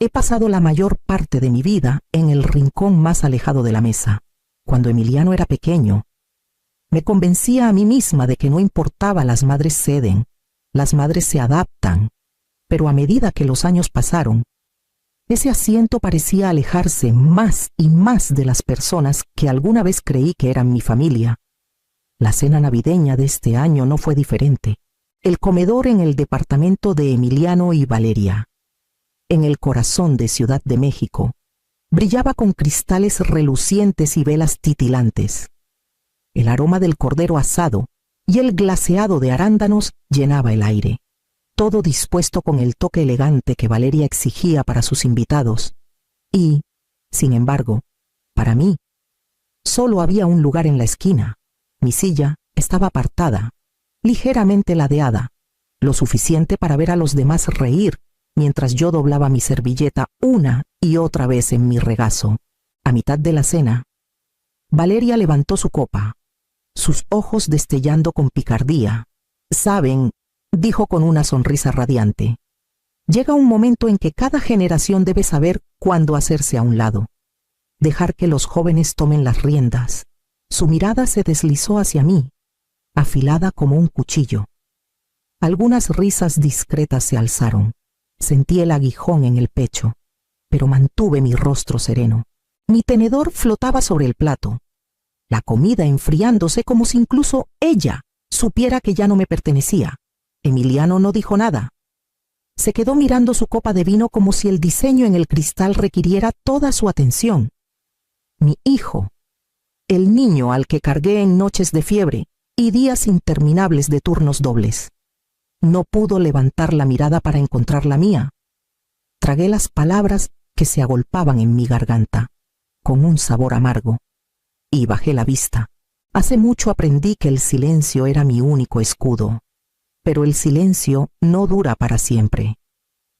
He pasado la mayor parte de mi vida en el rincón más alejado de la mesa. Cuando Emiliano era pequeño, me convencía a mí misma de que no importaba, las madres ceden, las madres se adaptan, pero a medida que los años pasaron, ese asiento parecía alejarse más y más de las personas que alguna vez creí que eran mi familia. La cena navideña de este año no fue diferente. El comedor en el departamento de Emiliano y Valeria, en el corazón de Ciudad de México, brillaba con cristales relucientes y velas titilantes. El aroma del cordero asado y el glaseado de arándanos llenaba el aire, todo dispuesto con el toque elegante que Valeria exigía para sus invitados. Y, sin embargo, para mí, solo había un lugar en la esquina. Mi silla estaba apartada, ligeramente ladeada, lo suficiente para ver a los demás reír mientras yo doblaba mi servilleta una y otra vez en mi regazo. A mitad de la cena, Valeria levantó su copa, sus ojos destellando con picardía. «Saben», dijo con una sonrisa radiante, «llega un momento en que cada generación debe saber cuándo hacerse a un lado, dejar que los jóvenes tomen las riendas». Su mirada se deslizó hacia mí, afilada como un cuchillo. Algunas risas discretas se alzaron. Sentí el aguijón en el pecho, pero mantuve mi rostro sereno. Mi tenedor flotaba sobre el plato, la comida enfriándose como si incluso ella supiera que ya no me pertenecía. Emiliano no dijo nada. Se quedó mirando su copa de vino como si el diseño en el cristal requiriera toda su atención. Mi hijo, el niño al que cargué en noches de fiebre y días interminables de turnos dobles, no pudo levantar la mirada para encontrar la mía. Tragué las palabras que se agolpaban en mi garganta, con un sabor amargo, y bajé la vista. Hace mucho aprendí que el silencio era mi único escudo, pero el silencio no dura para siempre.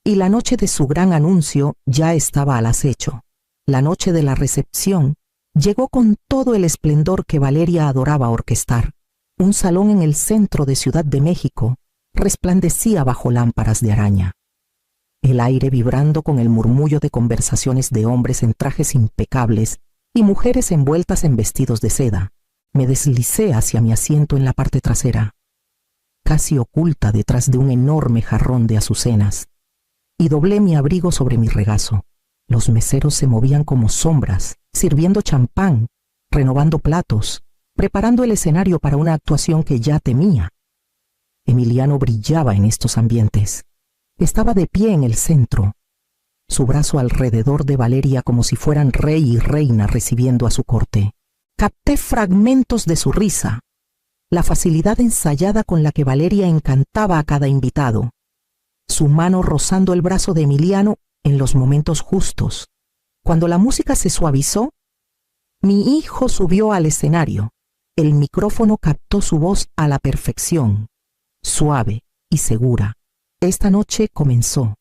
Y la noche de su gran anuncio ya estaba al acecho. La noche de la recepción llegó con todo el esplendor que Valeria adoraba orquestar. Un salón en el centro de Ciudad de México resplandecía bajo lámparas de araña, el aire vibrando con el murmullo de conversaciones de hombres en trajes impecables y mujeres envueltas en vestidos de seda. Me deslicé hacia mi asiento en la parte trasera, casi oculta detrás de un enorme jarrón de azucenas, y doblé mi abrigo sobre mi regazo. Los meseros se movían como sombras, sirviendo champán, renovando platos, preparando el escenario para una actuación que ya temía. Emiliano brillaba en estos ambientes. Estaba de pie en el centro, su brazo alrededor de Valeria como si fueran rey y reina recibiendo a su corte. Capté fragmentos de su risa, la facilidad ensayada con la que Valeria encantaba a cada invitado, su mano rozando el brazo de Emiliano en los momentos justos. Cuando la música se suavizó, mi hijo subió al escenario. El micrófono captó su voz a la perfección, suave y segura. Esta noche comenzó.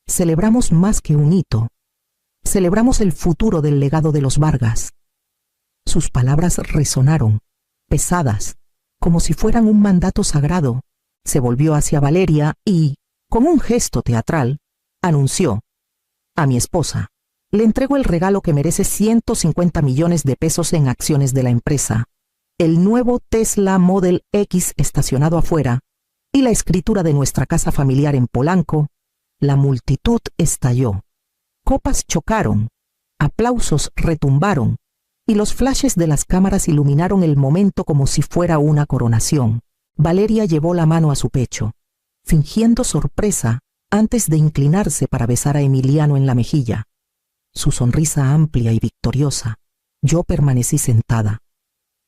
Celebramos más que un hito. Celebramos el futuro del legado de los Vargas. Sus palabras resonaron, pesadas, como si fueran un mandato sagrado. Se volvió hacia Valeria y, con un gesto teatral, anunció: «A mi esposa le entrego el regalo que merece 150 millones de pesos en acciones de la empresa, el nuevo Tesla Model X estacionado afuera y la escritura de nuestra casa familiar en Polanco». La multitud estalló. Copas chocaron, aplausos retumbaron, y los flashes de las cámaras iluminaron el momento como si fuera una coronación. Valeria llevó la mano a su pecho, fingiendo sorpresa antes de inclinarse para besar a Emiliano en la mejilla. Su sonrisa amplia y victoriosa. Yo permanecí sentada,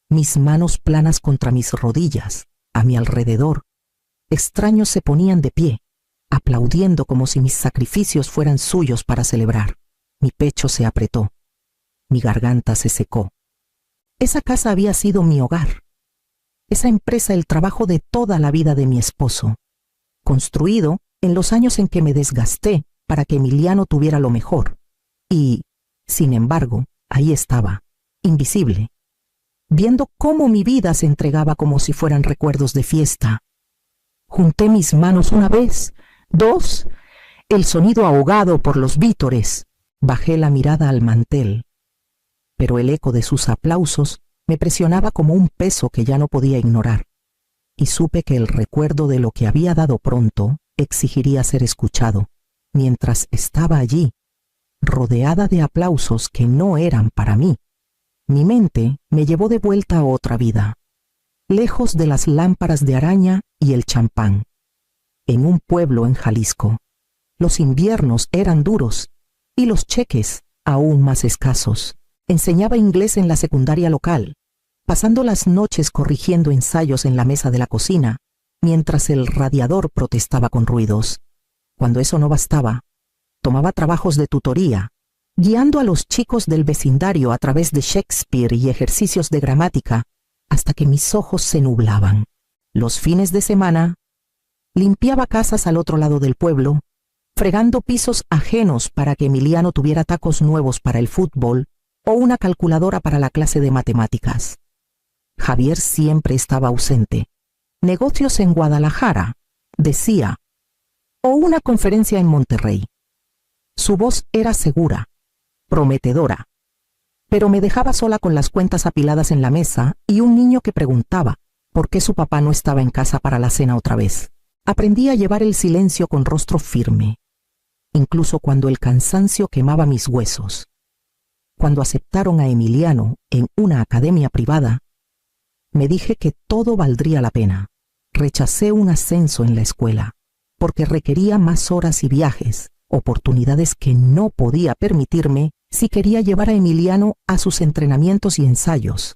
mis manos planas contra mis rodillas. A mi alrededor, extraños se ponían de pie, aplaudiendo como si mis sacrificios fueran suyos para celebrar. Mi pecho se apretó, mi garganta se secó. Esa casa había sido mi hogar, esa empresa el trabajo de toda la vida de mi esposo, construido en los años en que me desgasté para que Emiliano tuviera lo mejor. Y, sin embargo, ahí estaba, invisible, viendo cómo mi vida se entregaba como si fueran recuerdos de fiesta. Junté mis manos una vez, dos, el sonido ahogado por los vítores. Bajé la mirada al mantel, pero el eco de sus aplausos me presionaba como un peso que ya no podía ignorar, y supe que el recuerdo de lo que había dado pronto exigiría ser escuchado, mientras estaba allí, rodeada de aplausos que no eran para mí. Mi mente me llevó de vuelta a otra vida, lejos de las lámparas de araña y el champán. En un pueblo en Jalisco, los inviernos eran duros y los cheques aún más escasos. Enseñaba inglés en la secundaria local, pasando las noches corrigiendo ensayos en la mesa de la cocina, mientras el radiador protestaba con ruidos. Cuando eso no bastaba, tomaba trabajos de tutoría, guiando a los chicos del vecindario a través de Shakespeare y ejercicios de gramática, hasta que mis ojos se nublaban. Los fines de semana, limpiaba casas al otro lado del pueblo, fregando pisos ajenos para que Emiliano tuviera tacos nuevos para el fútbol o una calculadora para la clase de matemáticas. Javier siempre estaba ausente. Negocios en Guadalajara, decía, o una conferencia en Monterrey. Su voz era segura, prometedora, pero me dejaba sola con las cuentas apiladas en la mesa y un niño que preguntaba por qué su papá no estaba en casa para la cena otra vez. Aprendí a llevar el silencio con rostro firme, incluso cuando el cansancio quemaba mis huesos. Cuando aceptaron a Emiliano en una academia privada, me dije que todo valdría la pena. Rechacé un ascenso en la escuela, porque requería más horas y viajes, oportunidades que no podía permitirme si quería llevar a Emiliano a sus entrenamientos y ensayos.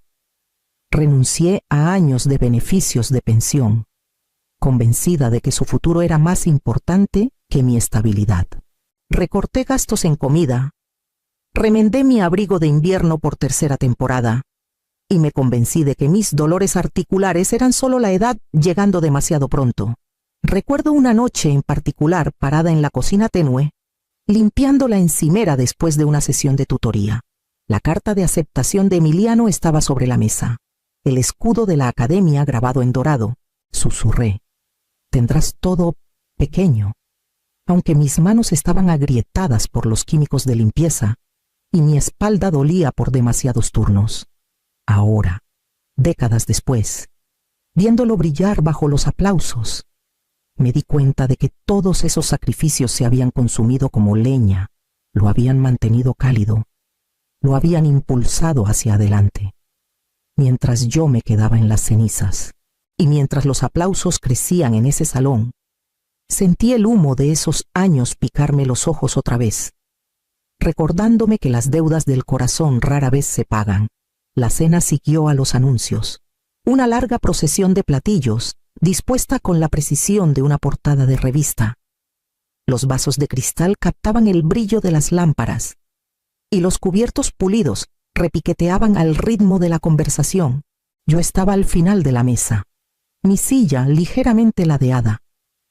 Renuncié a años de beneficios de pensión, convencida de que su futuro era más importante que mi estabilidad. Recorté gastos en comida, remendé mi abrigo de invierno por tercera temporada y me convencí de que mis dolores articulares eran solo la edad llegando demasiado pronto. Recuerdo una noche en particular parada en la cocina tenue, limpiando la encimera después de una sesión de tutoría. La carta de aceptación de Emiliano estaba sobre la mesa, el escudo de la academia grabado en dorado. Susurré: tendrás todo pequeño, aunque mis manos estaban agrietadas por los químicos de limpieza y mi espalda dolía por demasiados turnos. Ahora, décadas después, viéndolo brillar bajo los aplausos, me di cuenta de que todos esos sacrificios se habían consumido como leña, lo habían mantenido cálido, lo habían impulsado hacia adelante, mientras yo me quedaba en las cenizas, y mientras los aplausos crecían en ese salón, sentí el humo de esos años picarme los ojos otra vez, recordándome que las deudas del corazón rara vez se pagan. La cena siguió a los anuncios, una larga procesión de platillos, dispuesta con la precisión de una portada de revista. Los vasos de cristal captaban el brillo de las lámparas, y los cubiertos pulidos repiqueteaban al ritmo de la conversación. Yo estaba al final de la mesa, mi silla ligeramente ladeada,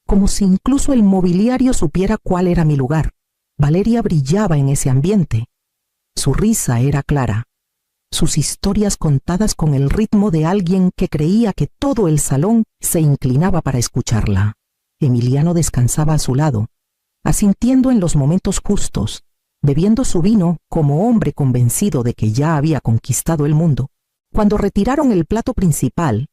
como si incluso el mobiliario supiera cuál era mi lugar. Valeria brillaba en ese ambiente. Su risa era clara, sus historias contadas con el ritmo de alguien que creía que todo el salón se inclinaba para escucharla. Emiliano descansaba a su lado, asintiendo en los momentos justos, bebiendo su vino como hombre convencido de que ya había conquistado el mundo. Cuando retiraron el plato principal,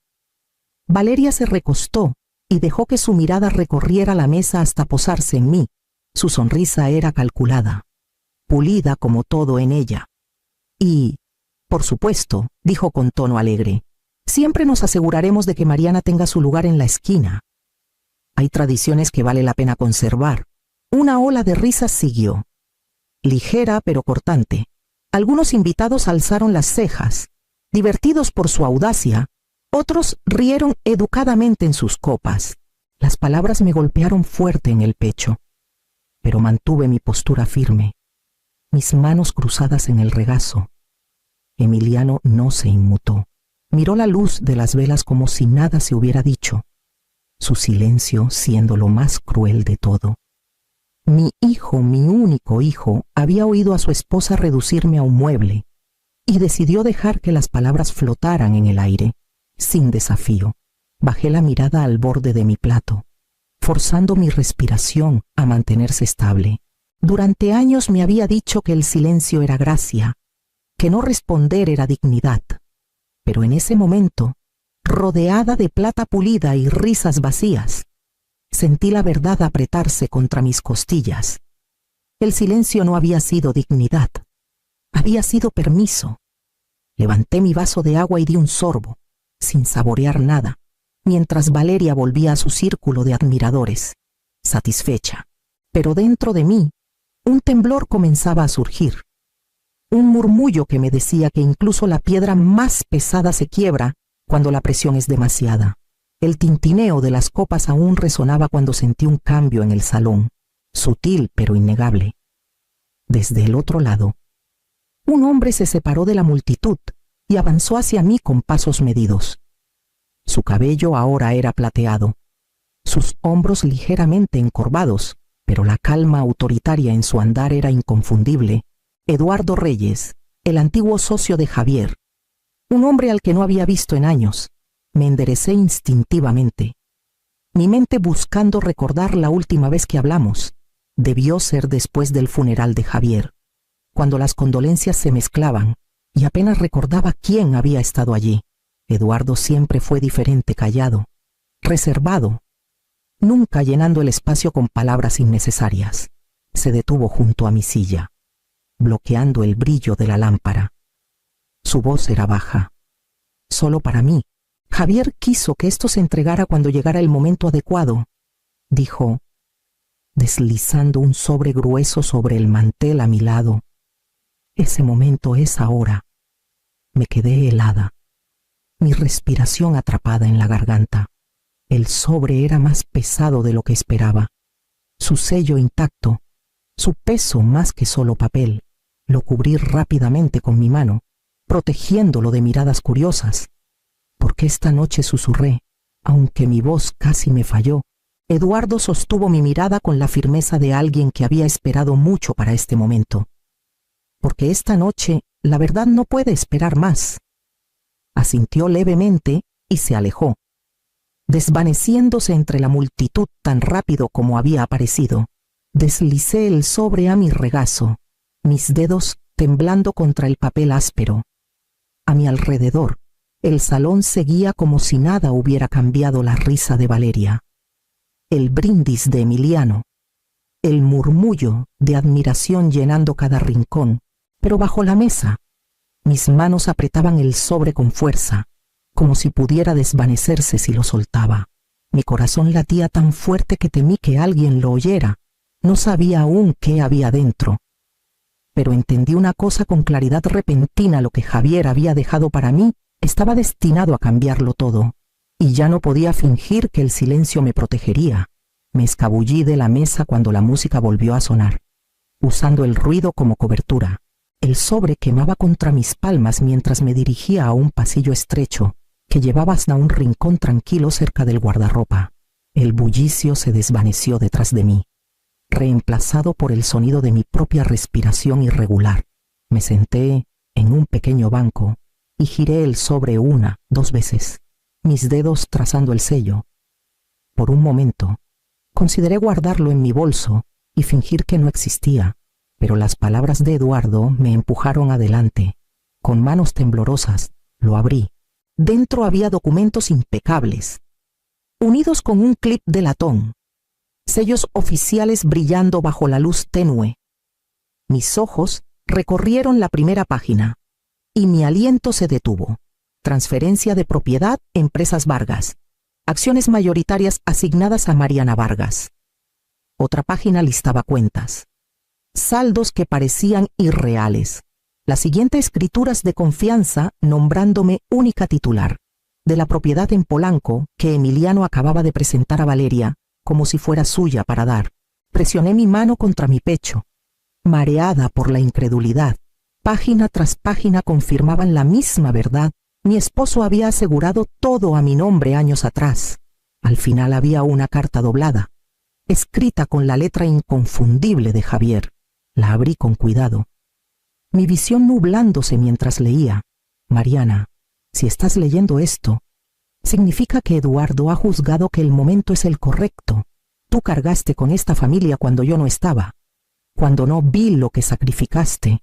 Valeria se recostó y dejó que su mirada recorriera la mesa hasta posarse en mí. Su sonrisa era calculada, pulida como todo en ella. Y, por supuesto, dijo con tono alegre, siempre nos aseguraremos de que Mariana tenga su lugar en la esquina. Hay tradiciones que vale la pena conservar. Una ola de risas siguió, ligera pero cortante. Algunos invitados alzaron las cejas, divertidos por su audacia. Otros rieron educadamente en sus copas. Las palabras me golpearon fuerte en el pecho, pero mantuve mi postura firme, mis manos cruzadas en el regazo. Emiliano no se inmutó. Miró la luz de las velas como si nada se hubiera dicho, su silencio siendo lo más cruel de todo. Mi hijo, mi único hijo, había oído a su esposa reducirme a un mueble y decidió dejar que las palabras flotaran en el aire, sin desafío. Bajé la mirada al borde de mi plato. forzando mi respiración a mantenerse estable. Durante años me había dicho que el silencio era gracia, que no responder era dignidad. Pero en ese momento, rodeada de plata pulida y risas vacías, sentí la verdad apretarse contra mis costillas. El silencio no había sido dignidad, había sido permiso. Levanté mi vaso de agua y di un sorbo, sin saborear nada, mientras Valeria volvía a su círculo de admiradores, satisfecha. Pero dentro de mí, un temblor comenzaba a surgir. Un murmullo que me decía que incluso la piedra más pesada se quiebra cuando la presión es demasiada. El tintineo de las copas aún resonaba cuando sentí un cambio en el salón, sutil pero innegable. Desde el otro lado, un hombre se separó de la multitud y avanzó hacia mí con pasos medidos. Su cabello ahora era plateado, sus hombros ligeramente encorvados, pero la calma autoritaria en su andar era inconfundible. Eduardo Reyes, el antiguo socio de Javier, un hombre al que no había visto en años. Me enderecé instintivamente, mi mente buscando recordar la última vez que hablamos. Debió ser después del funeral de Javier, cuando las condolencias se mezclaban y apenas recordaba quién había estado allí. Eduardo siempre fue diferente, callado, reservado, nunca llenando el espacio con palabras innecesarias. Se detuvo junto a mi silla, bloqueando el brillo de la lámpara. Su voz era baja, solo para mí. Javier quiso que esto se entregara cuando llegara el momento adecuado, dijo, deslizando un sobre grueso sobre el mantel a mi lado. Ese momento es ahora. Me quedé helada, mi respiración atrapada en la garganta. El sobre era más pesado de lo que esperaba. Su sello intacto, su peso más que solo papel. Lo cubrí rápidamente con mi mano, protegiéndolo de miradas curiosas. Porque esta noche susurré, aunque mi voz casi me falló. Eduardo sostuvo mi mirada con la firmeza de alguien que había esperado mucho para este momento. Porque esta noche la verdad no puede esperar más. Asintió levemente y se alejó, desvaneciéndose entre la multitud tan rápido como había aparecido. Deslicé el sobre a mi regazo, mis dedos temblando contra el papel áspero. A mi alrededor, el salón seguía como si nada hubiera cambiado. La risa de Valeria, el brindis de Emiliano, el murmullo de admiración llenando cada rincón. Pero bajo la mesa, mis manos apretaban el sobre con fuerza, como si pudiera desvanecerse si lo soltaba. Mi corazón latía tan fuerte que temí que alguien lo oyera. No sabía aún qué había dentro, pero entendí una cosa con claridad repentina: lo que Javier había dejado para mí estaba destinado a cambiarlo todo, y ya no podía fingir que el silencio me protegería. Me escabullí de la mesa cuando la música volvió a sonar, usando el ruido como cobertura. El sobre quemaba contra mis palmas mientras me dirigía a un pasillo estrecho que llevaba hasta un rincón tranquilo cerca del guardarropa. El bullicio se desvaneció detrás de mí, reemplazado por el sonido de mi propia respiración irregular. Me senté en un pequeño banco y giré el sobre 1, 2 veces, mis dedos trazando el sello. Por un momento, consideré guardarlo en mi bolso y fingir que no existía, pero las palabras de Eduardo me empujaron adelante. Con manos temblorosas, lo abrí. Dentro había documentos impecables, unidos con un clip de latón, sellos oficiales brillando bajo la luz tenue. Mis ojos recorrieron la primera página y mi aliento se detuvo. Transferencia de propiedad, Empresas Vargas. Acciones mayoritarias asignadas a Mariana Vargas. Otra página listaba cuentas, saldos que parecían irreales. La siguiente, escrituras de confianza nombrándome única titular de la propiedad en Polanco que Emiliano acababa de presentar a Valeria como si fuera suya para dar. Presioné mi mano contra mi pecho, mareada por la incredulidad. Página tras página confirmaban la misma verdad. Mi esposo había asegurado todo a mi nombre años atrás. Al final había una carta doblada, escrita con la letra inconfundible de Javier. La abrí con cuidado, mi visión nublándose mientras leía. Mariana, si estás leyendo esto, significa que Eduardo ha juzgado que el momento es el correcto. tú cargaste con esta familia cuando yo no estaba, cuando no vi lo que sacrificaste.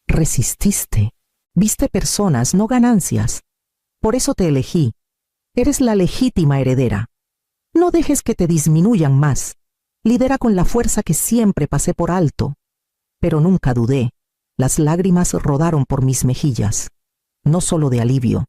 Resististe. Viste personas, no ganancias. Por eso te elegí. Eres la legítima heredera. No dejes que te disminuyan más. Lidera con la fuerza que siempre pasé por alto. Pero nunca dudé. Las lágrimas rodaron por mis mejillas, no solo de alivio,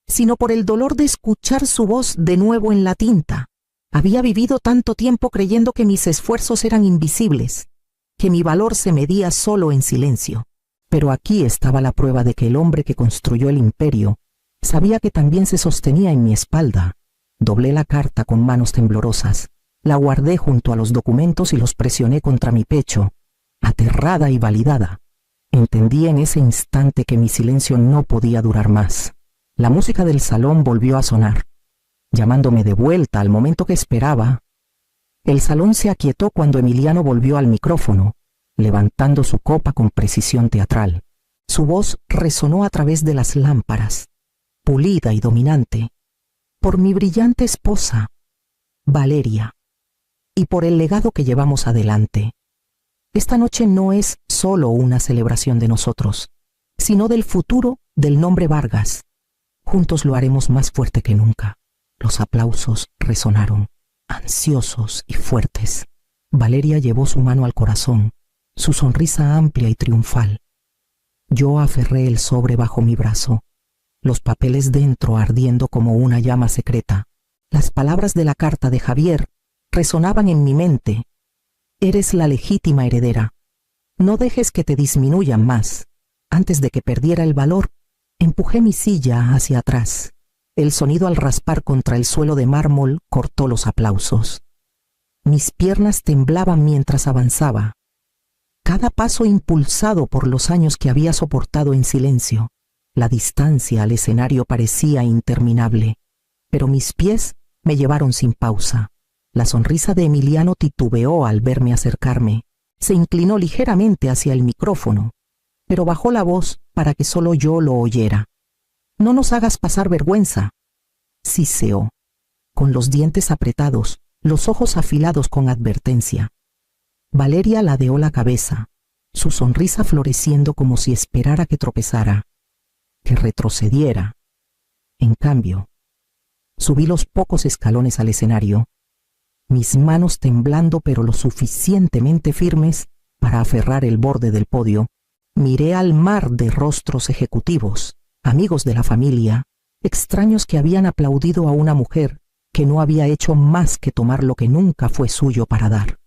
sino por el dolor de escuchar su voz de nuevo en la tinta. Había vivido tanto tiempo creyendo que mis esfuerzos eran invisibles, que mi valor se medía solo en silencio. Pero aquí estaba la prueba de que el hombre que construyó el imperio sabía que también se sostenía en mi espalda. Doblé la carta con manos temblorosas, la guardé junto a los documentos y los presioné contra mi pecho, aterrada y validada. Entendí en ese instante que mi silencio no podía durar más. La música del salón volvió a sonar, llamándome de vuelta al momento que esperaba. El salón se aquietó cuando Emiliano volvió al micrófono, levantando su copa con precisión teatral. Su voz resonó a través de las lámparas, pulida y dominante, por mi brillante esposa, Valeria, y por el legado que llevamos adelante. Esta noche no es solo una celebración de nosotros, sino del futuro del nombre Vargas. Juntos lo haremos más fuerte que nunca. Los aplausos resonaron, ansiosos y fuertes. Valeria llevó su mano al corazón, su sonrisa amplia y triunfal. Yo aferré el sobre bajo mi brazo, los papeles dentro ardiendo como una llama secreta. Las palabras de la carta de Javier resonaban en mi mente. Eres la legítima heredera. No dejes que te disminuyan más. Antes de que perdiera el valor, empujé mi silla hacia atrás. El sonido al raspar contra el suelo de mármol cortó los aplausos. Mis piernas temblaban mientras avanzaba, cada paso impulsado por los años que había soportado en silencio. La distancia al escenario parecía interminable, pero mis pies me llevaron sin pausa. La sonrisa de Emiliano titubeó al verme acercarme. Se inclinó ligeramente hacia el micrófono, pero bajó la voz para que solo yo lo oyera. No nos hagas pasar vergüenza, siseó, con los dientes apretados, los ojos afilados con advertencia. Valeria ladeó la cabeza, su sonrisa floreciendo como si esperara que tropezara, que retrocediera. En cambio, subí los pocos escalones al escenario, mis manos temblando pero lo suficientemente firmes para aferrar el borde del podio. Miré al mar de rostros ejecutivos, amigos de la familia, extraños que habían aplaudido a una mujer que no había hecho más que tomar lo que nunca fue suyo para dar.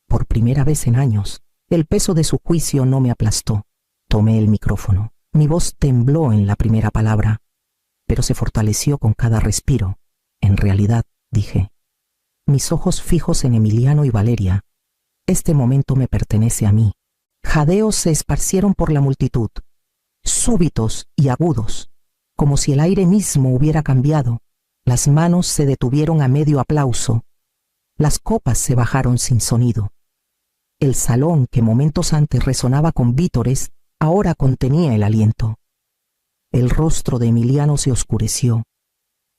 Por primera vez en años, el peso de su juicio no me aplastó. Tomé el micrófono. Mi voz tembló en la primera palabra, pero se fortaleció con cada respiro. En realidad, dije, mis ojos fijos en Emiliano y Valeria, este momento me pertenece a mí. Jadeos se esparcieron por la multitud, súbitos y agudos, como si el aire mismo hubiera cambiado. Las manos se detuvieron a medio aplauso. Las copas se bajaron sin sonido. El salón, que momentos antes resonaba con vítores, ahora contenía el aliento. El rostro de Emiliano se oscureció.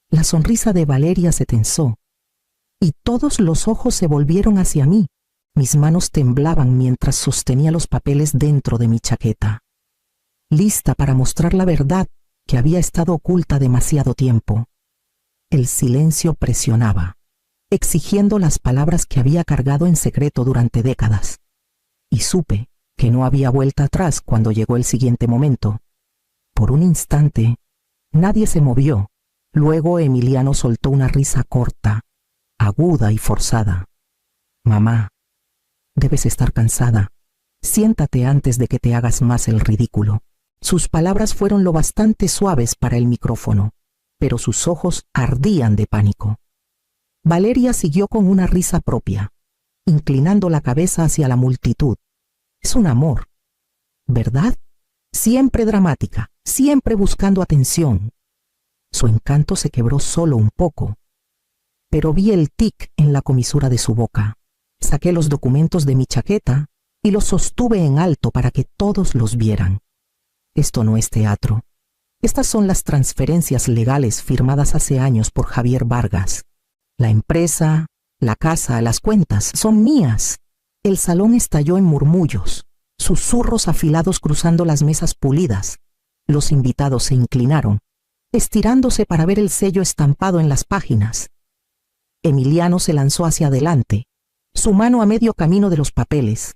La sonrisa de Valeria se tensó, y todos los ojos se volvieron hacia mí. Mis manos temblaban mientras sostenía los papeles dentro de mi chaqueta, lista para mostrar la verdad que había estado oculta demasiado tiempo. El silencio presionaba, exigiendo las palabras que había cargado en secreto durante décadas. Y supe que no había vuelta atrás cuando llegó el siguiente momento. Por un instante, nadie se movió. Luego Emiliano soltó una risa corta, aguda y forzada. Mamá, debes estar cansada. Siéntate antes de que te hagas más el ridículo. Sus palabras fueron lo bastante suaves para el micrófono, pero sus ojos ardían de pánico. Valeria siguió con una risa propia, inclinando la cabeza hacia la multitud. Es un amor, ¿verdad? Siempre dramática, siempre buscando atención. Su encanto se quebró solo un poco, pero vi el tic en la comisura de su boca. Saqué los documentos de mi chaqueta y los sostuve en alto para que todos los vieran. Esto no es teatro. Estas son las transferencias legales firmadas hace años por Javier Vargas. La empresa, La casa, las cuentas, son mías. El salón estalló en murmullos, susurros afilados cruzando las mesas pulidas. Los invitados se inclinaron, estirándose para ver el sello estampado en las páginas. Emiliano se lanzó hacia adelante, su mano a medio camino de los papeles.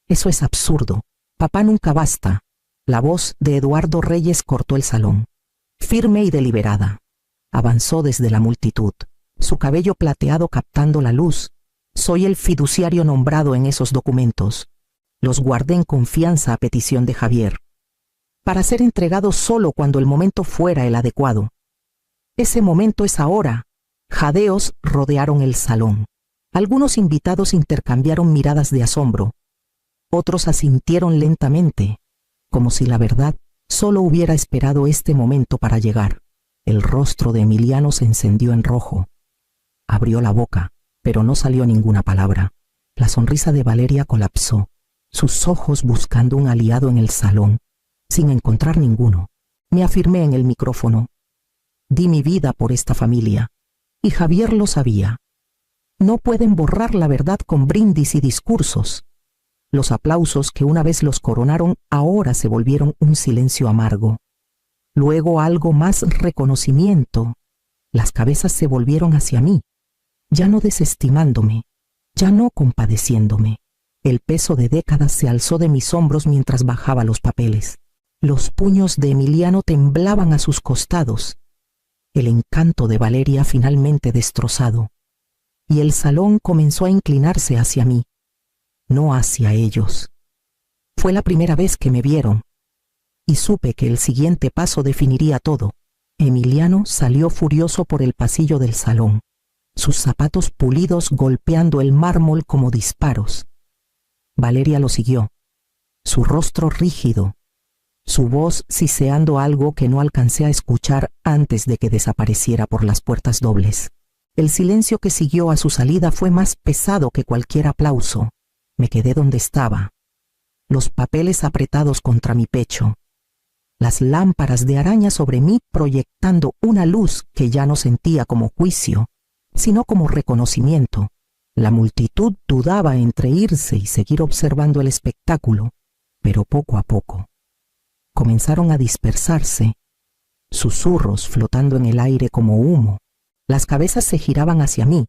Eso es absurdo. Papá nunca basta. La voz de Eduardo Reyes cortó el salón. Firme y deliberada. Avanzó desde la multitud, su cabello plateado captando la luz. Soy el fiduciario nombrado en esos documentos. Los guardé en confianza a petición de Javier, para ser entregados solo cuando el momento fuera el adecuado. Ese momento es ahora. Jadeos rodearon el salón. Algunos invitados intercambiaron miradas de asombro. Otros asintieron lentamente, como si la verdad solo hubiera esperado este momento para llegar. El rostro de Emiliano se encendió en rojo. Abrió la boca, pero no salió ninguna palabra. La sonrisa de Valeria colapsó, sus ojos buscando un aliado en el salón, sin encontrar ninguno. Me afirmé en el micrófono. Di mi vida por esta familia, y Javier lo sabía. No pueden borrar la verdad con brindis y discursos. Los aplausos que una vez los coronaron ahora se volvieron un silencio amargo. Luego algo más reconocimiento. Las cabezas se volvieron hacia mí, ya no desestimándome, ya no compadeciéndome. El peso de décadas se alzó de mis hombros mientras bajaba los papeles. Los puños de Emiliano temblaban a sus costados. El encanto de Valeria finalmente destrozado. Y el salón comenzó a inclinarse hacia mí, no hacia ellos. Fue la primera vez que me vieron, y supe que el siguiente paso definiría todo. Emiliano salió furioso por el pasillo del salón, sus zapatos pulidos golpeando el mármol como disparos. Valeria lo siguió, su rostro rígido, su voz siseando algo que no alcancé a escuchar antes de que desapareciera por las puertas dobles. El silencio que siguió a su salida fue más pesado que cualquier aplauso. Me quedé donde estaba, los papeles apretados contra mi pecho, las lámparas de araña sobre mí proyectando una luz que ya no sentía como juicio, sino como reconocimiento. La multitud dudaba entre irse y seguir observando el espectáculo, pero poco a poco comenzaron a dispersarse, susurros flotando en el aire como humo. Las cabezas se giraban hacia mí,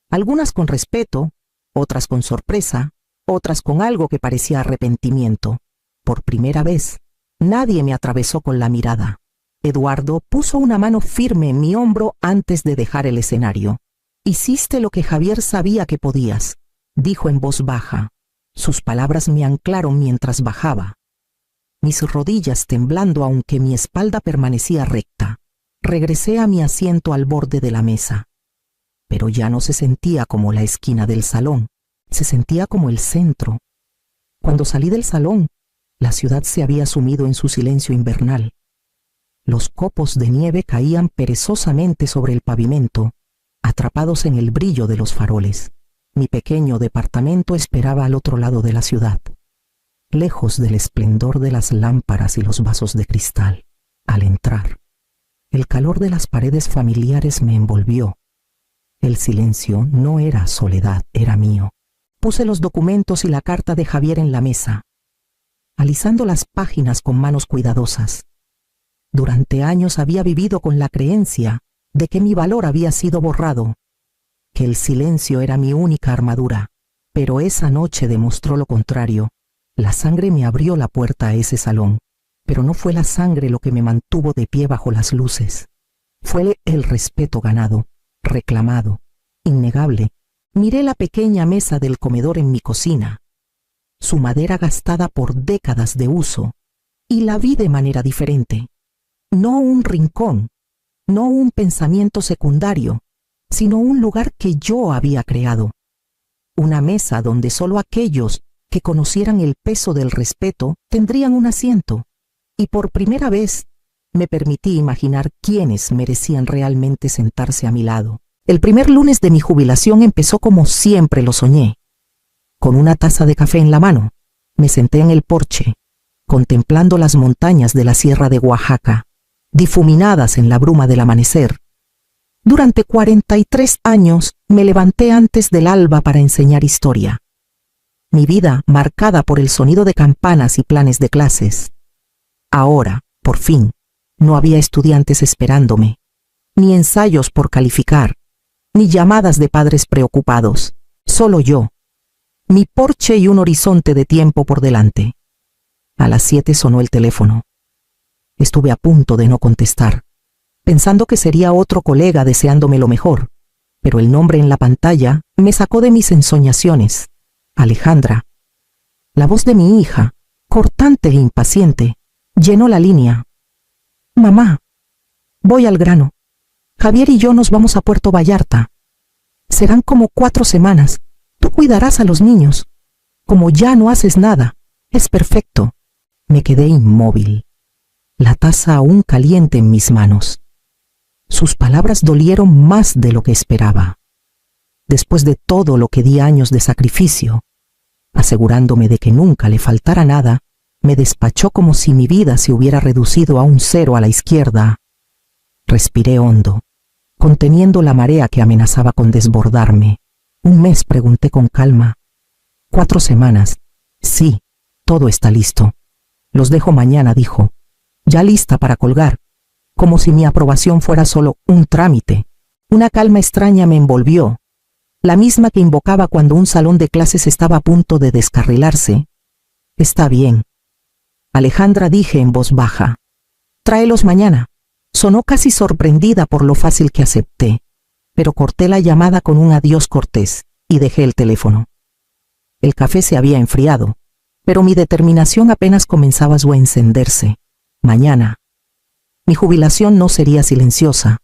algunas con respeto, otras con sorpresa, otras con algo que parecía arrepentimiento. Por primera vez, nadie me atravesó con la mirada. Eduardo puso una mano firme en mi hombro antes de dejar el escenario. «Hiciste lo que Javier sabía que podías», dijo en voz baja. Sus palabras me anclaron mientras bajaba, mis rodillas temblando aunque mi espalda permanecía recta. Regresé a mi asiento al borde de la mesa, pero ya no se sentía como la esquina del salón, se sentía como el centro. Cuando salí del salón, la ciudad se había sumido en su silencio invernal. Los copos de nieve caían perezosamente sobre el pavimento, atrapados en el brillo de los faroles. Mi pequeño departamento esperaba al otro lado de la ciudad, lejos del esplendor de las lámparas y los vasos de cristal. Al entrar, el calor de las paredes familiares me envolvió. El silencio no era soledad, era mío. Puse los documentos y la carta de Javier en la mesa, alisando las páginas con manos cuidadosas. Durante años había vivido con la creencia de que mi valor había sido borrado, que el silencio era mi única armadura, pero esa noche demostró lo contrario. La sangre me abrió la puerta a ese salón, pero no fue la sangre lo que me mantuvo de pie bajo las luces. Fue el respeto ganado, reclamado, innegable. Miré la pequeña mesa del comedor en mi cocina, su madera gastada por décadas de uso, y la vi de manera diferente. No un rincón, no un pensamiento secundario, sino un lugar que yo había creado. Una mesa donde solo aquellos que conocieran el peso del respeto tendrían un asiento, y por primera vez me permití imaginar quiénes merecían realmente sentarse a mi lado. El primer lunes de mi jubilación empezó como siempre lo soñé. Con una taza de café en la mano, me senté en el porche, contemplando las montañas de la Sierra de Oaxaca, difuminadas en la bruma del amanecer. Durante 43 años me levanté antes del alba para enseñar historia. Mi vida marcada por el sonido de campanas y planes de clases. Ahora, por fin, no había estudiantes esperándome, ni ensayos por calificar, ni llamadas de padres preocupados, solo yo, mi porche y un horizonte de tiempo por delante. A las 7 sonó el teléfono. Estuve a punto de no contestar, pensando que sería otro colega deseándome lo mejor, pero el nombre en la pantalla me sacó de mis ensoñaciones. Alejandra. La voz de mi hija, cortante e impaciente, llenó la línea. Mamá, voy al grano. Javier y yo nos vamos a Puerto Vallarta. Serán como 4 semanas. Tú cuidarás a los niños. Como ya no haces nada, es perfecto. Me quedé inmóvil, la taza aún caliente en mis manos. Sus palabras dolieron más de lo que esperaba. Después de todo lo que di años de sacrificio, asegurándome de que nunca le faltara nada, me despachó como si mi vida se hubiera reducido a un 0 a la izquierda. Respiré hondo, conteniendo la marea que amenazaba con desbordarme. 1 mes, pregunté con calma. 4 semanas. Sí, todo está listo. Los dejo mañana, dijo, ya lista para colgar, como si mi aprobación fuera solo un trámite. Una calma extraña me envolvió, la misma que invocaba cuando un salón de clases estaba a punto de descarrilarse. Está bien. Alejandra, dije en voz baja. Tráelos mañana. Sonó casi sorprendida por lo fácil que acepté, pero corté la llamada con un adiós cortés y dejé el teléfono. El café se había enfriado, pero mi determinación apenas comenzaba a encenderse. Mañana. Mi jubilación no sería silenciosa,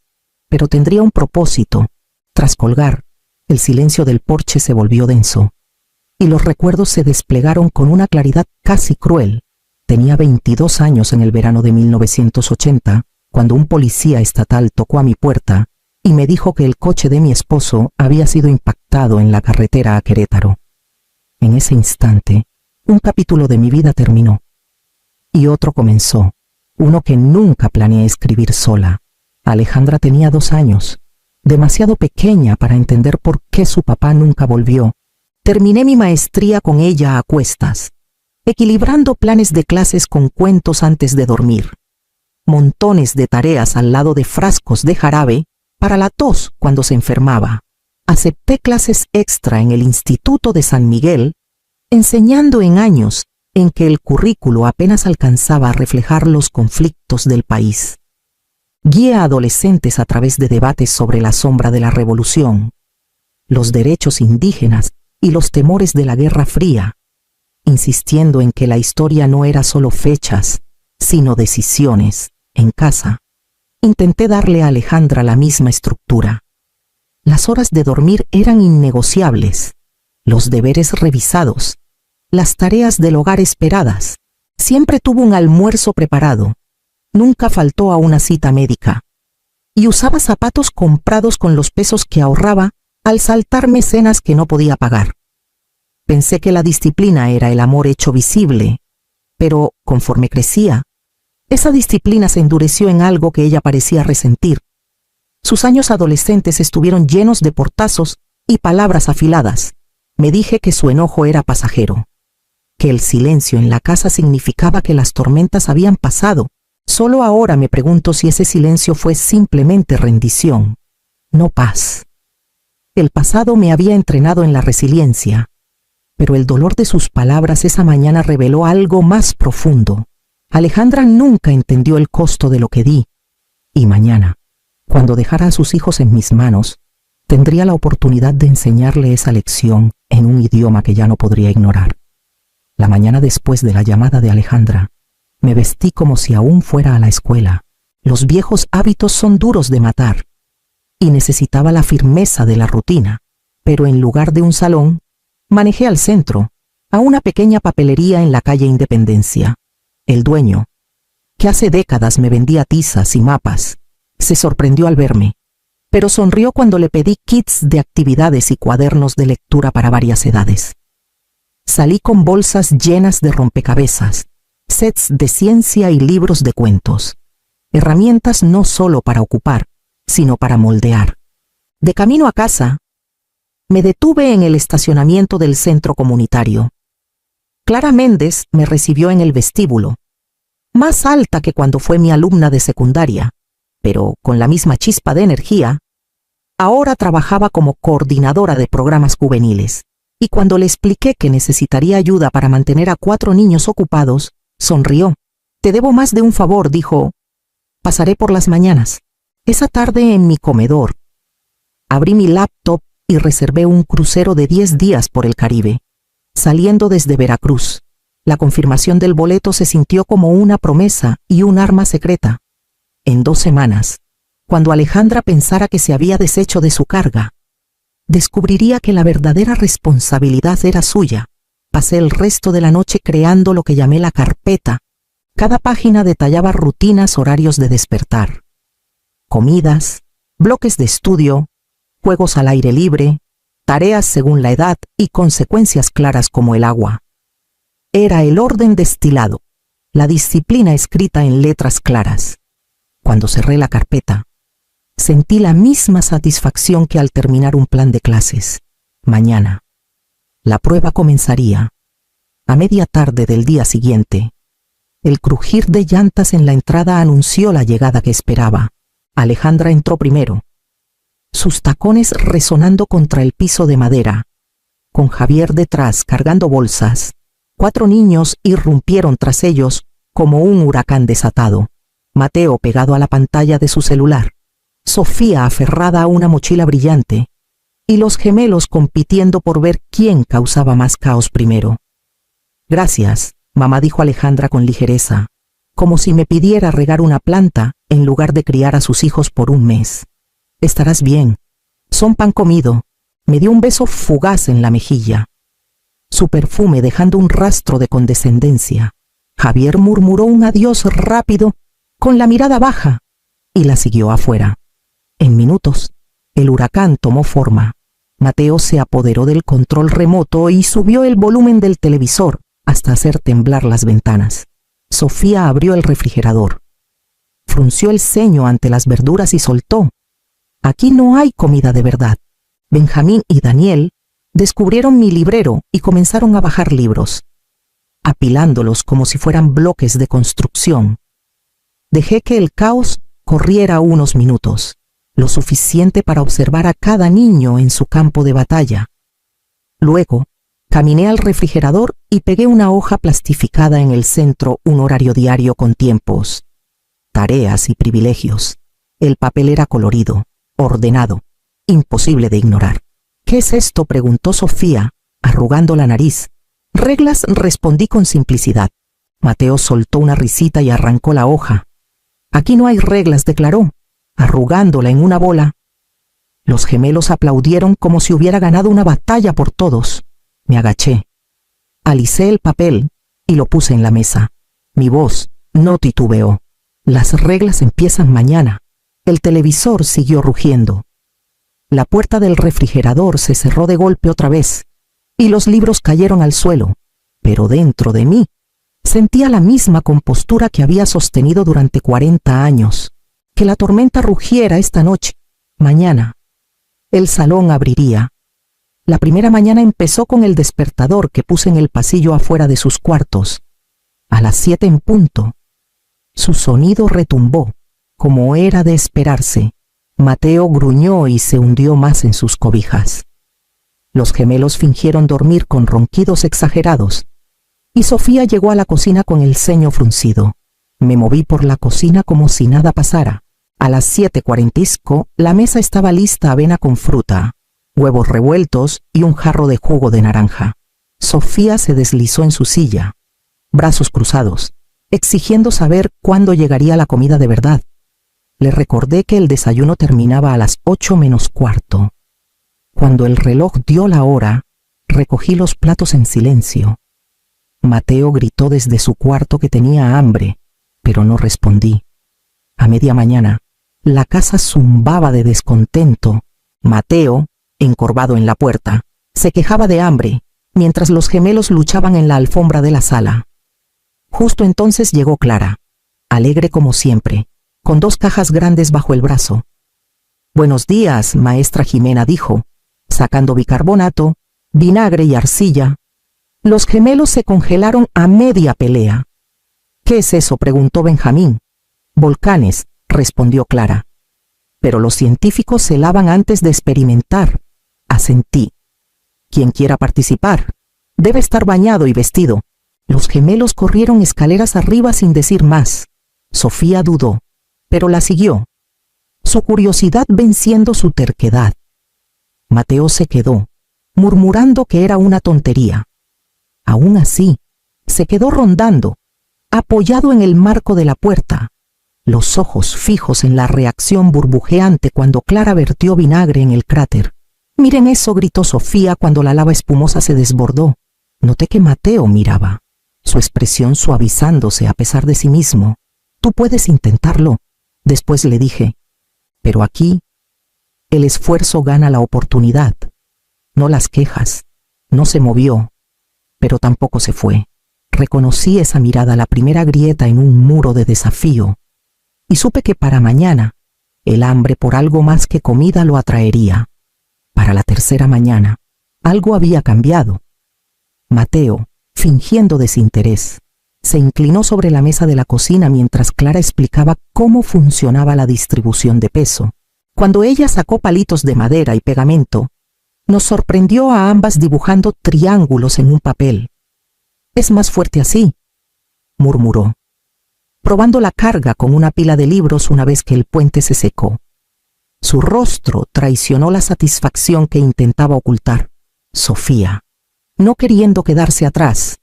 pero tendría un propósito. Tras colgar, el silencio del porche se volvió denso, y los recuerdos se desplegaron con una claridad casi cruel. Tenía 22 años en el verano de 1980, cuando un policía estatal tocó a mi puerta y me dijo que el coche de mi esposo había sido impactado en la carretera a Querétaro. En ese instante, un capítulo de mi vida terminó, y otro comenzó, uno que nunca planeé escribir sola. Alejandra tenía 2 años, demasiado pequeña para entender por qué su papá nunca volvió. Terminé mi maestría con ella a cuestas, equilibrando planes de clases con cuentos antes de dormir, montones de tareas al lado de frascos de jarabe para la tos cuando se enfermaba. Acepté clases extra en el Instituto de San Miguel, enseñando en años en que el currículo apenas alcanzaba a reflejar los conflictos del país. Guié a adolescentes a través de debates sobre la sombra de la revolución, los derechos indígenas y los temores de la Guerra Fría, insistiendo en que la historia no era solo fechas, sino decisiones. En casa, intenté darle a Alejandra la misma estructura. Las horas de dormir eran innegociables, los deberes revisados, las tareas del hogar esperadas. Siempre tuvo un almuerzo preparado, nunca faltó a una cita médica, y usaba zapatos comprados con los pesos que ahorraba al saltarme cenas que no podía pagar. Pensé que la disciplina era el amor hecho visible, pero conforme crecía, esa disciplina se endureció en algo que ella parecía resentir. Sus años adolescentes estuvieron llenos de portazos y palabras afiladas. Me dije que su enojo era pasajero, que el silencio en la casa significaba que las tormentas habían pasado. Solo ahora me pregunto si ese silencio fue simplemente rendición, no paz. El pasado me había entrenado en la resiliencia, pero el dolor de sus palabras esa mañana reveló algo más profundo. Alejandra nunca entendió el costo de lo que di, y mañana, cuando dejara a sus hijos en mis manos, tendría la oportunidad de enseñarle esa lección en un idioma que ya no podría ignorar. La mañana después de la llamada de Alejandra, me vestí como si aún fuera a la escuela. Los viejos hábitos son duros de matar, y necesitaba la firmeza de la rutina, pero en lugar de un salón, manejé al centro, a una pequeña papelería en la calle Independencia. El dueño, que hace décadas me vendía tizas y mapas, se sorprendió al verme, pero sonrió cuando le pedí kits de actividades y cuadernos de lectura para varias edades. Salí con bolsas llenas de rompecabezas, sets de ciencia y libros de cuentos, herramientas no solo para ocupar, sino para moldear. De camino a casa, me detuve en el estacionamiento del centro comunitario. Clara Méndez me recibió en el vestíbulo, más alta que cuando fue mi alumna de secundaria, pero con la misma chispa de energía. Ahora trabajaba como coordinadora de programas juveniles, y cuando le expliqué que necesitaría ayuda para mantener a 4 niños ocupados, sonrió. «Te debo más de un favor», dijo. «Pasaré por las mañanas». Esa tarde en mi comedor, abrí mi laptop y reservé un crucero de 10 días por el Caribe. Saliendo desde Veracruz, la confirmación del boleto se sintió como una promesa y un arma secreta. En 2 semanas, cuando Alejandra pensara que se había deshecho de su carga, descubriría que la verdadera responsabilidad era suya. Pasé el resto de la noche creando lo que llamé la carpeta. Cada página detallaba rutinas, horarios de despertar, comidas, bloques de estudio, juegos al aire libre, tareas según la edad y consecuencias claras como el agua. Era el orden destilado, la disciplina escrita en letras claras. Cuando cerré la carpeta, sentí la misma satisfacción que al terminar un plan de clases. Mañana, la prueba comenzaría. A media tarde del día siguiente, el crujir de llantas en la entrada anunció la llegada que esperaba. Alejandra entró primero, sus tacones resonando contra el piso de madera, con Javier detrás cargando bolsas. 4 niños irrumpieron tras ellos como un huracán desatado. Mateo pegado a la pantalla de su celular, Sofía aferrada a una mochila brillante, y los gemelos compitiendo por ver quién causaba más caos primero. «Gracias», mamá dijo Alejandra con ligereza, como si me pidiera regar una planta en lugar de criar a sus hijos por un mes. «Estarás bien. Son pan comido». Me dio un beso fugaz en la mejilla, su perfume dejando un rastro de condescendencia. Javier murmuró un adiós rápido, con la mirada baja, y la siguió afuera. En minutos, el huracán tomó forma. Mateo se apoderó del control remoto y subió el volumen del televisor hasta hacer temblar las ventanas. Sofía abrió el refrigerador, frunció el ceño ante las verduras y soltó: «Aquí no hay comida de verdad». Benjamín y Daniel descubrieron mi librero y comenzaron a bajar libros, apilándolos como si fueran bloques de construcción. Dejé que el caos corriera unos minutos, lo suficiente para observar a cada niño en su campo de batalla. Luego, caminé al refrigerador y pegué una hoja plastificada en el centro, un horario diario con tiempos, tareas y privilegios. El papel era colorido, ordenado, imposible de ignorar. «¿Qué es esto?», preguntó Sofía, arrugando la nariz. «Reglas», respondí con simplicidad. Mateo soltó una risita y arrancó la hoja. «Aquí no hay reglas», declaró, arrugándola en una bola. Los gemelos aplaudieron como si hubiera ganado una batalla por todos. Me agaché, alicé el papel y lo puse en la mesa. Mi voz no titubeó. «Las reglas empiezan mañana». El televisor siguió rugiendo. La puerta del refrigerador se cerró de golpe otra vez, y los libros cayeron al suelo, pero dentro de mí sentía la misma compostura que había sostenido durante 40 años. Que la tormenta rugiera esta noche. Mañana, el salón abriría. La primera mañana empezó con el despertador que puse en el pasillo afuera de sus cuartos. A las 7 en punto, su sonido retumbó, como era de esperarse. Mateo gruñó y se hundió más en sus cobijas. Los gemelos fingieron dormir con ronquidos exagerados, y Sofía llegó a la cocina con el ceño fruncido. Me moví por la cocina como si nada pasara. A las 7:45 la mesa estaba lista: avena con fruta, huevos revueltos y un jarro de jugo de naranja. Sofía se deslizó en su silla, brazos cruzados, exigiendo saber cuándo llegaría la comida de verdad. Le recordé que el desayuno terminaba a las 8 menos cuarto. Cuando el reloj dio la hora, recogí los platos en silencio. Mateo gritó desde su cuarto que tenía hambre, pero no respondí. A media mañana, la casa zumbaba de descontento. Mateo, encorvado en la puerta, se quejaba de hambre, mientras los gemelos luchaban en la alfombra de la sala. Justo entonces llegó Clara, alegre como siempre, con 2 cajas grandes bajo el brazo. Buenos días, maestra Jimena, dijo, sacando bicarbonato, vinagre y arcilla. Los gemelos se congelaron a media pelea. ¿Qué es eso?, preguntó Benjamín. Volcanes, respondió Clara. Pero los científicos se lavan antes de experimentar. Asentí. Quien quiera participar debe estar bañado y vestido. Los gemelos corrieron escaleras arriba sin decir más. Sofía dudó, pero la siguió, su curiosidad venciendo su terquedad. Mateo se quedó, murmurando que era una tontería. Aún así, se quedó rondando, apoyado en el marco de la puerta, los ojos fijos en la reacción burbujeante cuando Clara vertió vinagre en el cráter. «Miren eso», gritó Sofía cuando la lava espumosa se desbordó. Noté que Mateo miraba, su expresión suavizándose a pesar de sí mismo. «Tú puedes intentarlo». Después le dije, «Pero aquí, el esfuerzo gana la oportunidad, no las quejas». No se movió, pero tampoco se fue. Reconocí esa mirada, la primera grieta en un muro de desafío, y supe que para mañana el hambre por algo más que comida lo atraería. Para la tercera mañana, algo había cambiado. Mateo, fingiendo desinterés, se inclinó sobre la mesa de la cocina mientras Clara explicaba cómo funcionaba la distribución de peso. Cuando ella sacó palitos de madera y pegamento, nos sorprendió a ambas dibujando triángulos en un papel. «Es más fuerte así», murmuró, probando la carga con una pila de libros una vez que el puente se secó. Su rostro traicionó la satisfacción que intentaba ocultar. Sofía, no queriendo quedarse atrás,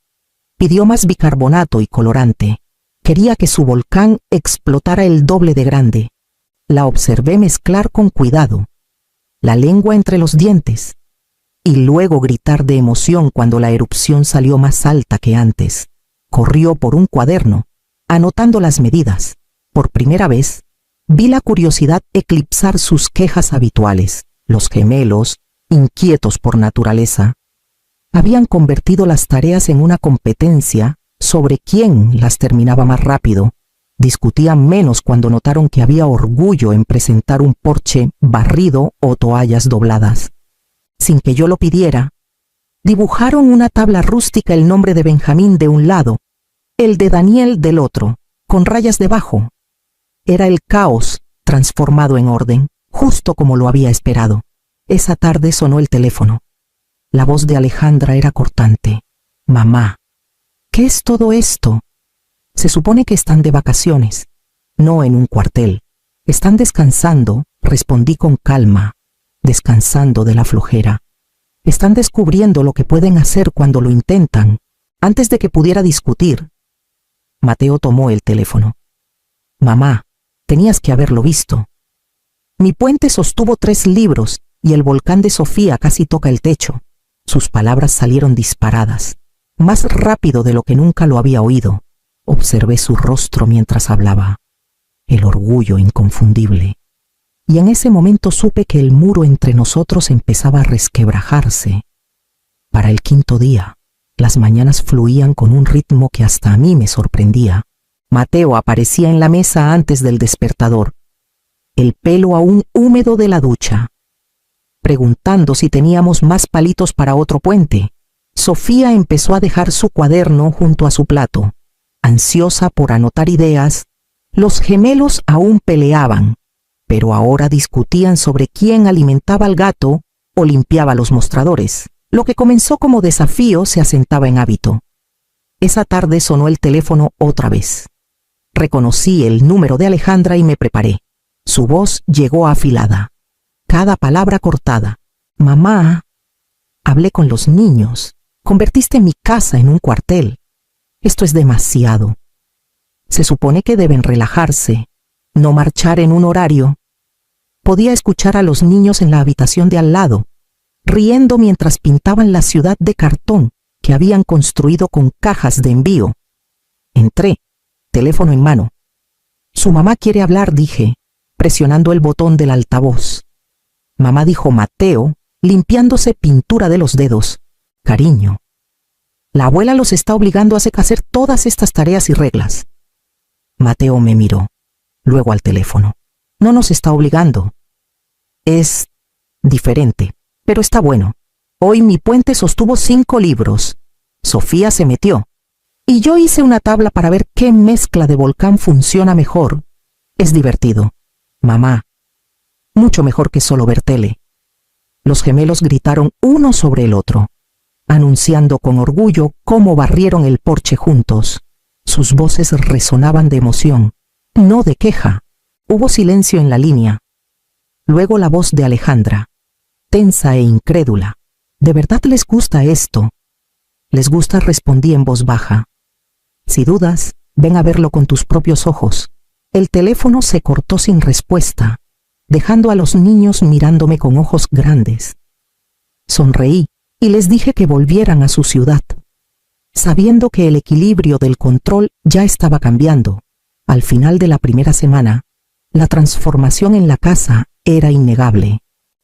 pidió más bicarbonato y colorante. Quería que su volcán explotara el doble de grande. La observé mezclar con cuidado, la lengua entre los dientes, y luego gritar de emoción cuando la erupción salió más alta que antes. Corrió por un cuaderno, anotando las medidas. Por primera vez, vi la curiosidad eclipsar sus quejas habituales. Los gemelos, inquietos por naturaleza, habían convertido las tareas en una competencia sobre quién las terminaba más rápido. Discutían menos cuando notaron que había orgullo en presentar un porche barrido o toallas dobladas. Sin que yo lo pidiera, dibujaron una tabla rústica, el nombre de Benjamín de un lado, el de Daniel del otro, con rayas debajo. Era el caos transformado en orden, justo como lo había esperado. Esa tarde sonó el teléfono. La voz de Alejandra era cortante. «Mamá, ¿qué es todo esto? Se supone que están de vacaciones, no en un cuartel. Están descansando», respondí con calma, descansando de la flojera. «Están descubriendo lo que pueden hacer cuando lo intentan». Antes de que pudiera discutir, Mateo tomó el teléfono. «Mamá, tenías que haberlo visto. Mi puente sostuvo 3 libros y el volcán de Sofía casi toca el techo». Sus palabras salieron disparadas, más rápido de lo que nunca lo había oído. Observé su rostro mientras hablaba, el orgullo inconfundible. Y en ese momento supe que el muro entre nosotros empezaba a resquebrajarse. Para el 5.º día, las mañanas fluían con un ritmo que hasta a mí me sorprendía. Mateo aparecía en la mesa antes del despertador, el pelo aún húmedo de la ducha, preguntando si teníamos más palitos para otro puente. Sofía empezó a dejar su cuaderno junto a su plato, ansiosa por anotar ideas. Los gemelos aún peleaban, pero ahora discutían sobre quién alimentaba al gato o limpiaba los mostradores. Lo que comenzó como desafío se asentaba en hábito. Esa tarde sonó el teléfono otra vez. Reconocí el número de Alejandra y me preparé. Su voz llegó afilada, cada palabra cortada. «Mamá, hablé con los niños. Convertiste mi casa en un cuartel. Esto es demasiado. Se supone que deben relajarse, no marchar en un horario». Podía escuchar a los niños en la habitación de al lado, riendo mientras pintaban la ciudad de cartón que habían construido con cajas de envío. Entré, teléfono en mano. «Su mamá quiere hablar», dije, presionando el botón del altavoz. «Mamá», dijo Mateo, limpiándose pintura de los dedos. «Cariño, la abuela los está obligando a hacer todas estas tareas y reglas». Mateo me miró, luego al teléfono. «No nos está obligando. Es diferente, pero está bueno. Hoy mi puente sostuvo 5 libros. Sofía se metió. Y yo hice una tabla para ver qué mezcla de volcán funciona mejor. Es divertido. Mamá, mucho mejor que solo ver tele. Los gemelos gritaron uno sobre el otro, anunciando con orgullo cómo barrieron el porche juntos. Sus voces resonaban de emoción, no de queja. Hubo silencio en la línea. Luego la voz de Alejandra, tensa e incrédula. ¿De verdad les gusta esto? Les gusta, respondí en voz baja. Si dudas, ven a verlo con tus propios ojos. El teléfono se cortó sin respuesta, dejando a los niños mirándome con ojos grandes. Sonreí y les dije que volvieran a su ciudad, sabiendo que el equilibrio del control ya estaba cambiando. Al final de la primera semana, la transformación en la casa era innegable.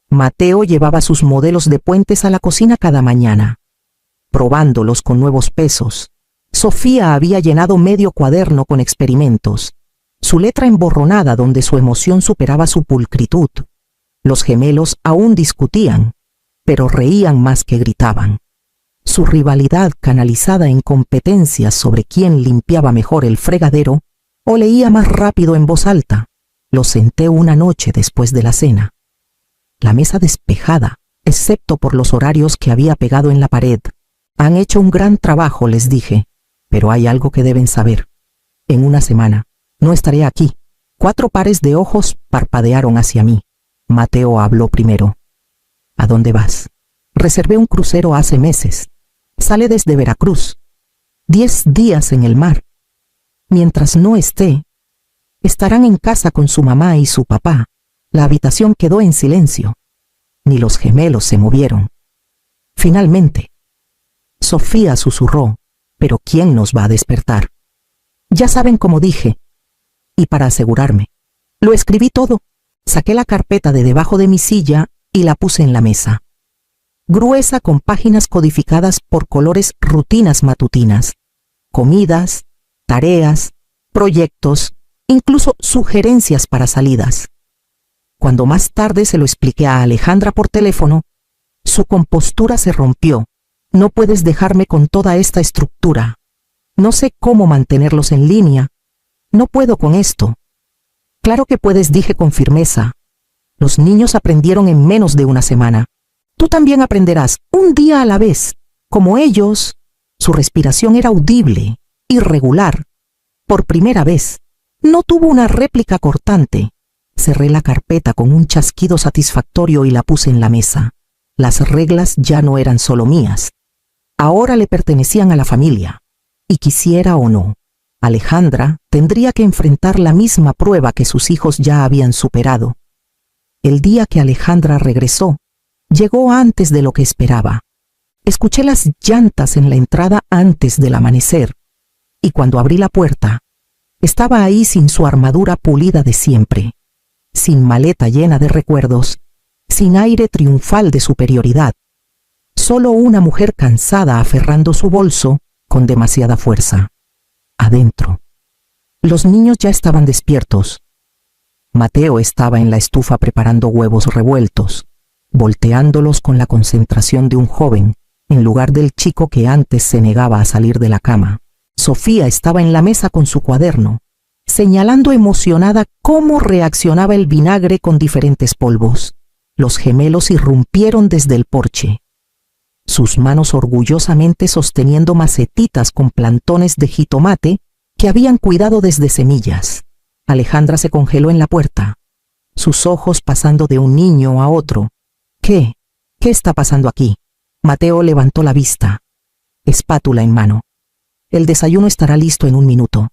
Mateo llevaba sus modelos de puentes a la cocina cada mañana, probándolos con nuevos pesos. Sofía había llenado medio cuaderno con experimentos, su letra emborronada donde su emoción superaba su pulcritud. Los gemelos aún discutían, pero reían más que gritaban. Su rivalidad canalizada en competencias sobre quién limpiaba mejor el fregadero o leía más rápido en voz alta. Los senté una noche después de la cena. La mesa despejada, excepto por los horarios que había pegado en la pared. Han hecho un gran trabajo, les dije, pero hay algo que deben saber. En una semana, no estaré aquí. 4 pares de ojos parpadearon hacia mí. Mateo habló primero. ¿A dónde vas? Reservé un crucero hace meses. Sale desde Veracruz. 10 días en el mar. Mientras no esté, estarán en casa con su mamá y su papá. La habitación quedó en silencio. Ni los gemelos se movieron. Finalmente, Sofía susurró, ¿pero quién nos va a despertar? Ya saben cómo dije. Y para asegurarme, lo escribí todo. Saqué la carpeta de debajo de mi silla y la puse en la mesa. Gruesa con páginas codificadas por colores, rutinas matutinas, comidas, tareas, proyectos, incluso sugerencias para salidas. Cuando más tarde se lo expliqué a Alejandra por teléfono, su compostura se rompió. No puedes dejarme con toda esta estructura. No sé cómo mantenerlos en línea. No puedo con esto. Claro que puedes, dije con firmeza. Los niños aprendieron en menos de una semana. Tú también aprenderás, un día a la vez. Como ellos, su respiración era audible, irregular. Por primera vez, no tuvo una réplica cortante. Cerré la carpeta con un chasquido satisfactorio y la puse en la mesa. Las reglas ya no eran solo mías. Ahora le pertenecían a la familia. Y quisiera o no, Alejandra tendría que enfrentar la misma prueba que sus hijos ya habían superado. El día que Alejandra regresó, llegó antes de lo que esperaba. Escuché las llantas en la entrada antes del amanecer, y cuando abrí la puerta, estaba ahí sin su armadura pulida de siempre, sin maleta llena de recuerdos, sin aire triunfal de superioridad, solo una mujer cansada aferrando su bolso con demasiada fuerza. Adentro. Los niños ya estaban despiertos. Mateo estaba en la estufa preparando huevos revueltos, volteándolos con la concentración de un joven, en lugar del chico que antes se negaba a salir de la cama. Sofía estaba en la mesa con su cuaderno, señalando emocionada cómo reaccionaba el vinagre con diferentes polvos. Los gemelos irrumpieron desde el porche, sus manos orgullosamente sosteniendo macetitas con plantones de jitomate que habían cuidado desde semillas. Alejandra se congeló en la puerta, sus ojos pasando de un niño a otro. ¿Qué? ¿Qué está pasando aquí? Mateo levantó la vista, espátula en mano. El desayuno estará listo en un minuto.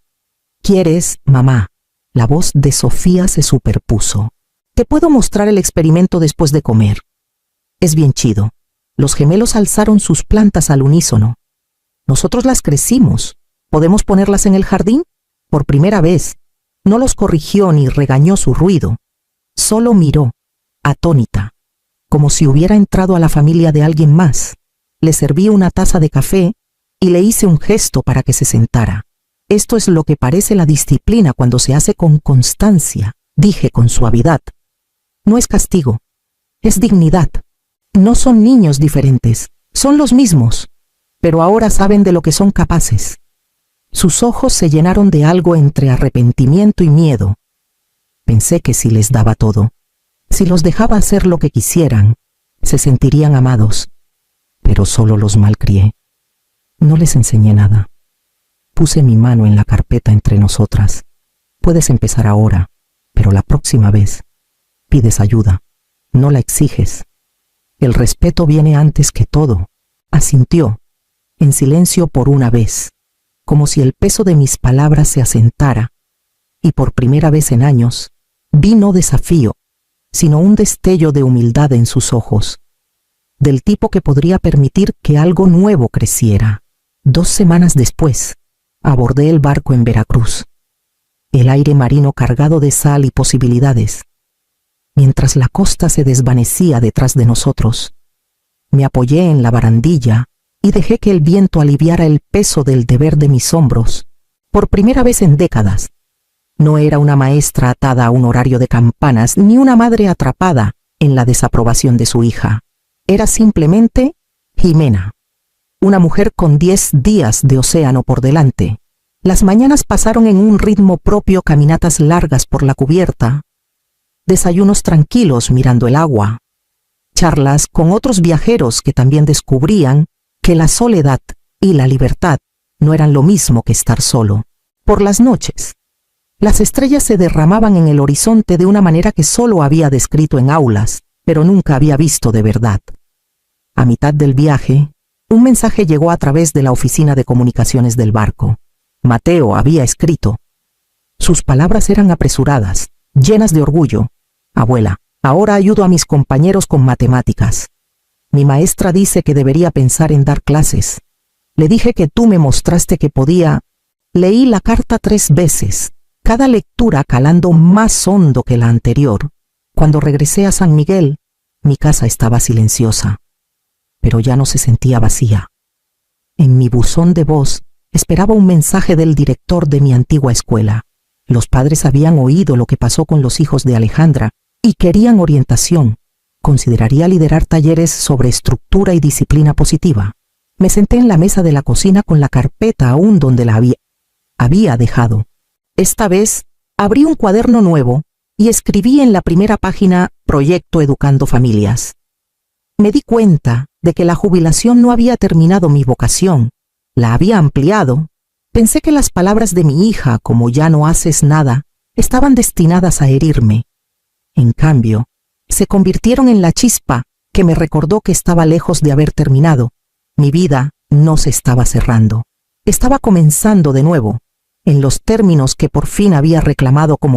¿Quieres, mamá? La voz de Sofía se superpuso. Te puedo mostrar el experimento después de comer. Es bien chido. Los gemelos alzaron sus plantas al unísono. Nosotros las crecimos. ¿Podemos ponerlas en el jardín? Por primera vez. No los corrigió ni regañó su ruido. Solo miró, atónita, como si hubiera entrado a la familia de alguien más. Le serví una taza de café y le hice un gesto para que se sentara. Esto es lo que parece la disciplina cuando se hace con constancia, dije con suavidad. No es castigo, Es dignidad. No son niños diferentes, son los mismos, pero ahora saben de lo que son capaces. Sus ojos se llenaron de algo entre arrepentimiento y miedo. Pensé que si les daba todo, si los dejaba hacer lo que quisieran, se sentirían amados, pero solo los malcrié. No les enseñé nada. Puse mi mano en la carpeta entre nosotras. Puedes empezar ahora, pero la próxima vez pides ayuda, no la exiges. El respeto viene antes que todo. Asintió, en silencio por una vez, como si el peso de mis palabras se asentara, y por primera vez en años, vi no desafío, sino un destello de humildad en sus ojos, del tipo que podría permitir que algo nuevo creciera. 2 semanas después, abordé el barco en Veracruz, el aire marino cargado de sal y posibilidades. Mientras la costa se desvanecía detrás de nosotros, me apoyé en la barandilla y dejé que el viento aliviara el peso del deber de mis hombros. Por primera vez en décadas, no era una maestra atada a un horario de campanas ni una madre atrapada en la desaprobación de su hija. Era simplemente Jimena, una mujer con 10 días de océano por delante. Las mañanas pasaron en un ritmo propio, caminatas largas por la cubierta, desayunos tranquilos mirando el agua, charlas con otros viajeros que también descubrían que la soledad y la libertad no eran lo mismo que estar solo. Por las noches, las estrellas se derramaban en el horizonte de una manera que solo había descrito en aulas, pero nunca había visto de verdad. A mitad del viaje, un mensaje llegó a través de la oficina de comunicaciones del barco. Mateo había escrito. Sus palabras eran apresuradas, llenas de orgullo. Abuela, ahora ayudo a mis compañeros con matemáticas. Mi maestra dice que debería pensar en dar clases. Le dije que tú me mostraste que podía. Leí la carta 3 veces, cada lectura calando más hondo que la anterior. Cuando regresé a San Miguel, mi casa estaba silenciosa, pero ya no se sentía vacía. En mi buzón de voz esperaba un mensaje del director de mi antigua escuela. Los padres habían oído lo que pasó con los hijos de Alejandra y querían orientación. Consideraría liderar talleres sobre estructura y disciplina positiva. Me senté en la mesa de la cocina con la carpeta aún donde la había dejado. Esta vez abrí un cuaderno nuevo y escribí en la primera página Proyecto Educando Familias. Me di cuenta de que la jubilación no había terminado mi vocación, la había ampliado. Pensé que las palabras de mi hija, como ya no haces nada, estaban destinadas a herirme. En cambio, se convirtieron en la chispa que me recordó que estaba lejos de haber terminado. Mi vida no se estaba cerrando. Estaba comenzando de nuevo, en los términos que por fin había reclamado como